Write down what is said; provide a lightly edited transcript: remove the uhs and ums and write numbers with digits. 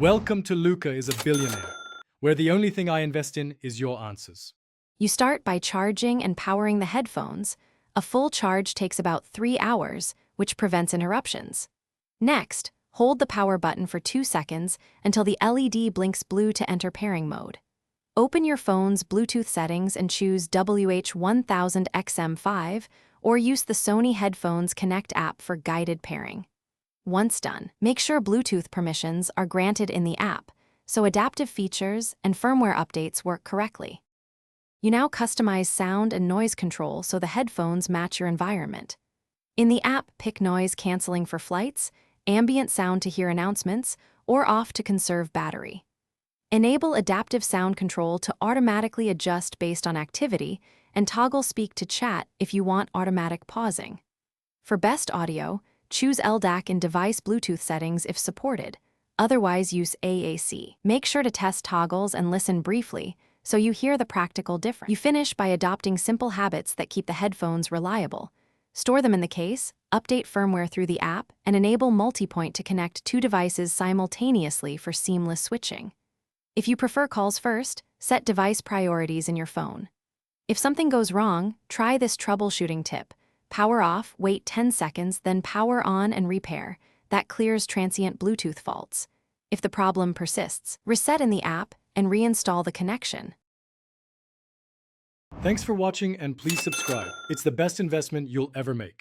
Welcome to Luca is a Billionaire, where the only thing I invest in is your answers. You start by charging and powering the headphones. A full charge takes about 3 hours, which prevents interruptions. Next, hold the power button for 2 seconds until the LED blinks blue to enter pairing mode. Open your phone's Bluetooth settings and choose WH-1000XM5 or use the Sony Headphones Connect app for guided pairing. Once done, make sure Bluetooth permissions are granted in the app, so adaptive features and firmware updates work correctly. You now customize sound and noise control so the headphones match your environment. In the app, pick noise canceling for flights, ambient sound to hear announcements, or off to conserve battery. Enable adaptive sound control to automatically adjust based on activity, and toggle speak to chat if you want automatic pausing. For best audio, choose LDAC in device Bluetooth settings if supported, otherwise use AAC. Make sure to test toggles and listen briefly so you hear the practical difference. You finish by adopting simple habits that keep the headphones reliable. Store them in the case, update firmware through the app, and enable multipoint to connect 2 devices simultaneously for seamless switching. If you prefer calls first, set device priorities in your phone. If something goes wrong, try this troubleshooting tip. Power off, wait 10 seconds, then power on and repair. That clears transient Bluetooth faults. If the problem persists, reset in the app and reinstall the connection. Thanks for watching and please subscribe. It's the best investment you'll ever make.